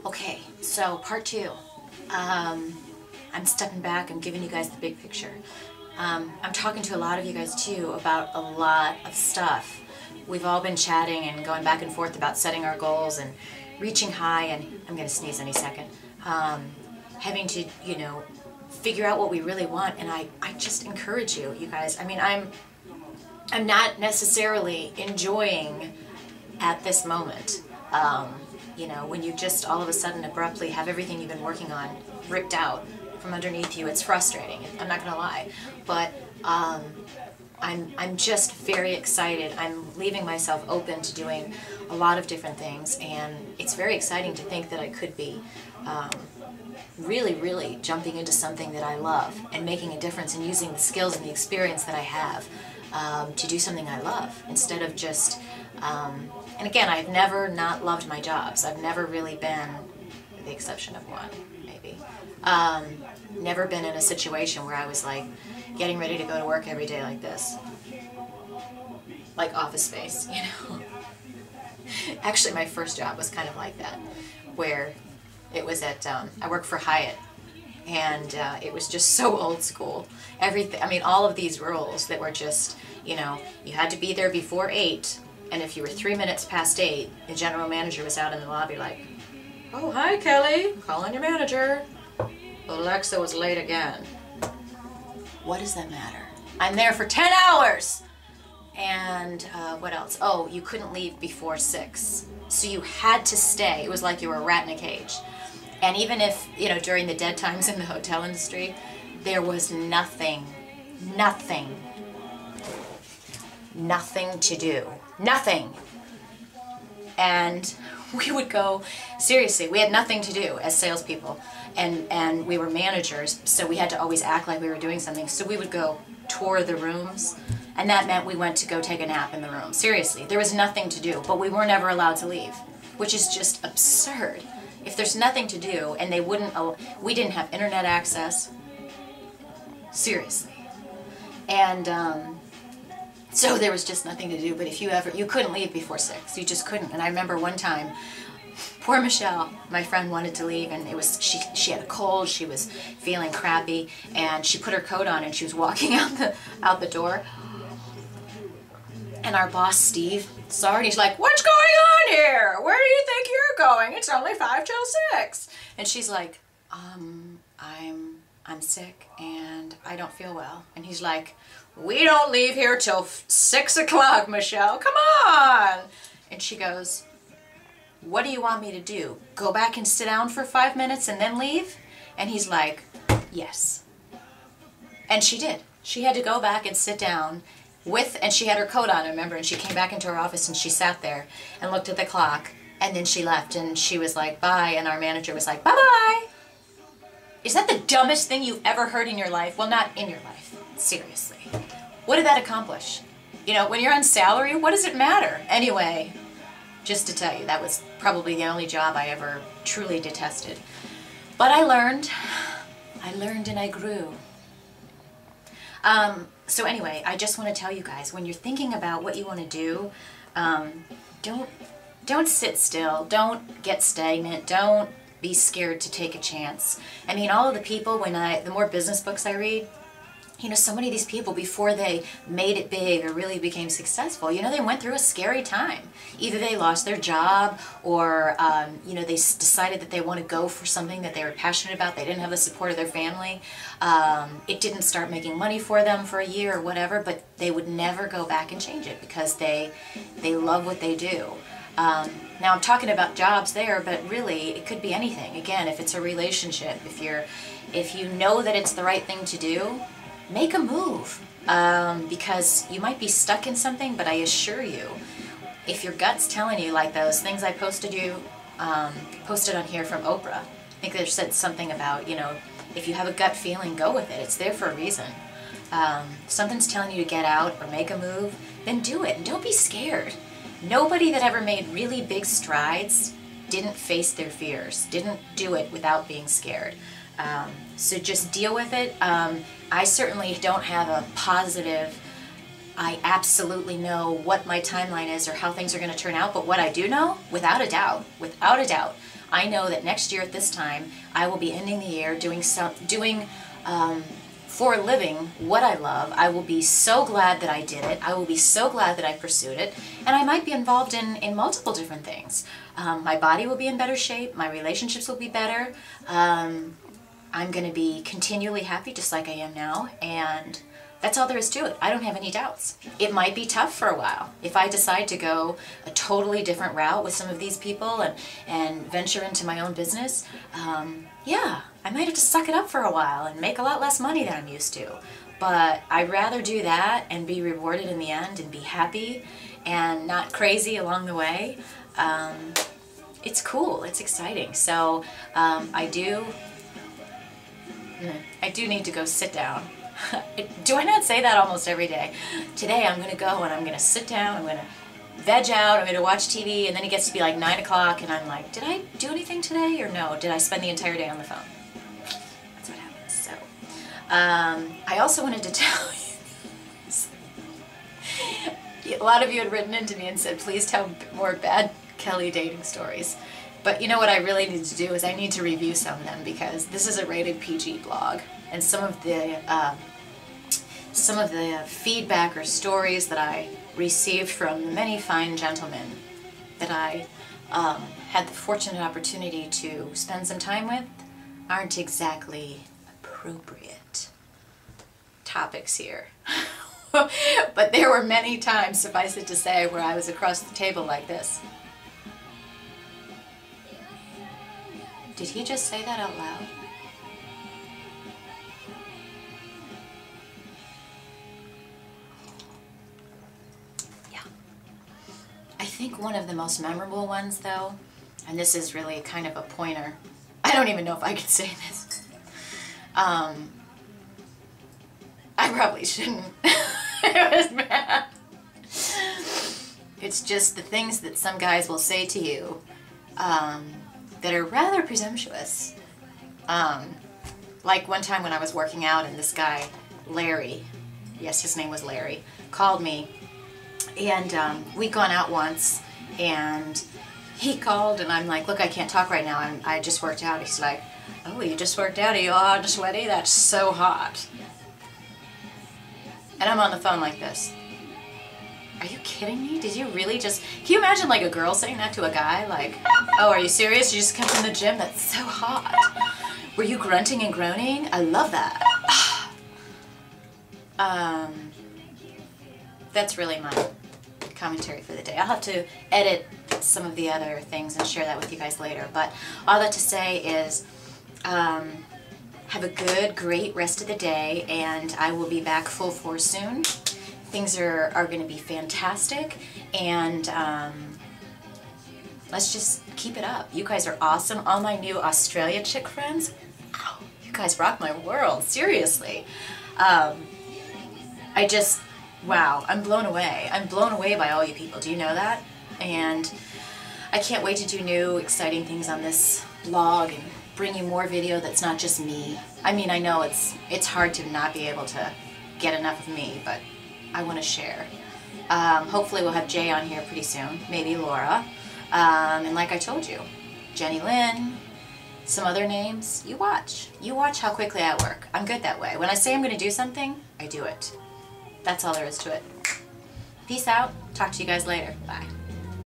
Okay, so part two. I'm stepping back, I'm giving you guys the big picture. I'm talking to a lot of you guys too about a lot of stuff. We've all been chatting and going back and forth about setting our goals and reaching high, and I'm gonna sneeze any second. Having to, figure out what we really want, and I just encourage you, you guys. I mean, I'm not necessarily enjoying at this moment. When you just all of a sudden abruptly have everything you've been working on ripped out from underneath you, it's frustrating. I'm not gonna lie, but I'm just very excited. I'm leaving myself open to doing a lot of different things, and it's very exciting to think that I could be really, really jumping into something that I love and making a difference and using the skills and the experience that I have to do something I love instead of just, and again, I've never not loved my jobs. I've never really been, with the exception of one, maybe, never been in a situation where I was like getting ready to go to work every day like this. Like Office Space, Actually, my first job was kind of like that, where it was at, I worked for Hyatt, and it was just so old school. Everything, I mean, all of these rules that were just, you had to be there before 8, and if you were 3 minutes past 8, the general manager was out in the lobby like, "Oh, hi, Kelly, calling your manager. Alexa was late again." What does that matter? I'm there for 10 hours! And what else? Oh, you couldn't leave before 6. So you had to stay. It was like you were a rat in a cage. And even if, during the dead times in the hotel industry, there was nothing to do. Nothing. And we would go, seriously, we had nothing to do as salespeople. And we were managers, so we had to always act like we were doing something. So we would go tour the rooms, and that meant we went to go take a nap in the room. Seriously, there was nothing to do, but we were never allowed to leave, which is just absurd. If there's nothing to do, and we didn't have internet access, seriously. And so there was just nothing to do, but if you couldn't leave before 6, you just couldn't. And I remember one time, poor Michelle, my friend, wanted to leave, and she had a cold, she was feeling crappy, and she put her coat on and she was walking out the door. And our boss, Steve, saw her, and he's like, "What's going on here? Where do you think you're going? It's only 5 till 6. And she's like, I'm sick and I don't feel well." And he's like, "We don't leave here till 6 o'clock, Michelle, come on." And she goes, "What do you want me to do? Go back and sit down for 5 minutes and then leave?" And he's like, "Yes." And she did. She had to go back and sit down and she had her coat on, I remember, and she came back into her office and she sat there and looked at the clock, and then she left and she was like, "Bye," and our manager was like, "Bye-bye." Is that the dumbest thing you've ever heard in your life? Well, not in your life. Seriously. What did that accomplish? When you're on salary, what does it matter? Anyway, just to tell you, that was probably the only job I ever truly detested. But I learned and I grew. So anyway, I just want to tell you guys, when you're thinking about what you want to do, don't sit still, don't get stagnant, don't be scared to take a chance. I mean, all of the people, the more business books I read, so many of these people, before they made it big or really became successful, they went through a scary time. Either they lost their job, or, they decided that they want to go for something that they were passionate about. They didn't have the support of their family. It didn't start making money for them for a year or whatever, but they would never go back and change it because they love what they do. Now I'm talking about jobs there, but really it could be anything. Again, if it's a relationship, if you know that it's the right thing to do, make a move, because you might be stuck in something, but I assure you, if your gut's telling you, like those things I posted on here from Oprah, I think they said something about, if you have a gut feeling, go with it. It's there for a reason. If something's telling you to get out or make a move, then do it, and don't be scared. Nobody that ever made really big strides didn't face their fears, didn't do it without being scared. So just deal with it. I certainly don't have a positive, I absolutely know what my timeline is or how things are going to turn out, but what I do know, without a doubt, I know that next year at this time, I will be ending the year doing for a living what I love. I will be so glad that I did it. I will be so glad that I pursued it. And I might be involved in multiple different things. My body will be in better shape. My relationships will be better. I'm going to be continually happy just like I am now. And that's all there is to it. I don't have any doubts. It might be tough for a while. If I decide to go a totally different route with some of these people and venture into my own business, yeah, I might have to suck it up for a while and make a lot less money than I'm used to. But I'd rather do that and be rewarded in the end and be happy and not crazy along the way. It's cool. It's exciting. So I do need to go sit down. Do I not say that almost every day? Today I'm going to go and I'm going to sit down, I'm going to veg out, I'm going to watch TV, and then it gets to be like 9 o'clock and I'm like, did I do anything today or no? Did I spend the entire day on the phone? That's what happens. So, I also wanted to tell you, a lot of you had written into me and said, please tell more bad Kelly dating stories. But you know what I really need to do is I need to review some of them, because this is a rated PG blog, and some of the feedback or stories that I received from many fine gentlemen that I had the fortunate opportunity to spend some time with aren't exactly appropriate topics here. But there were many times, suffice it to say, where I was across the table like this. Did he just say that out loud? Yeah. I think one of the most memorable ones, though, and this is really kind of a pointer. I don't even know if I could say this. I probably shouldn't. It was bad. It's just the things that some guys will say to you that are rather presumptuous. Like one time when I was working out and this guy, Larry, yes, his name was Larry, called me, and we'd gone out once, and he called, and I'm like, look, I can't talk right now, I just worked out. He's like, oh, you just worked out, are you all sweaty? That's so hot. And I'm on the phone like this. Are you kidding me? Did you really just... Can you imagine like a girl saying that to a guy? Like, oh, are you serious? You just came from the gym? That's so hot. Were you grunting and groaning? I love that. That's really my commentary for the day. I'll have to edit some of the other things and share that with you guys later. But all that to say is, have a good, great rest of the day, and I will be back full force soon. Things are going to be fantastic, and let's just keep it up. You guys are awesome. All my new Australia chick friends, wow, you guys rock my world, seriously. Wow, I'm blown away. I'm blown away by all you people. Do you know that? And I can't wait to do new, exciting things on this blog and bring you more video that's not just me. I mean, I know it's hard to not be able to get enough of me, but I want to share. Hopefully we'll have Jay on here pretty soon, maybe Laura. And like I told you, Jenny Lynn, some other names. You watch. You watch how quickly I work. I'm good that way. When I say I'm going to do something, I do it. That's all there is to it. Peace out. Talk to you guys later. Bye.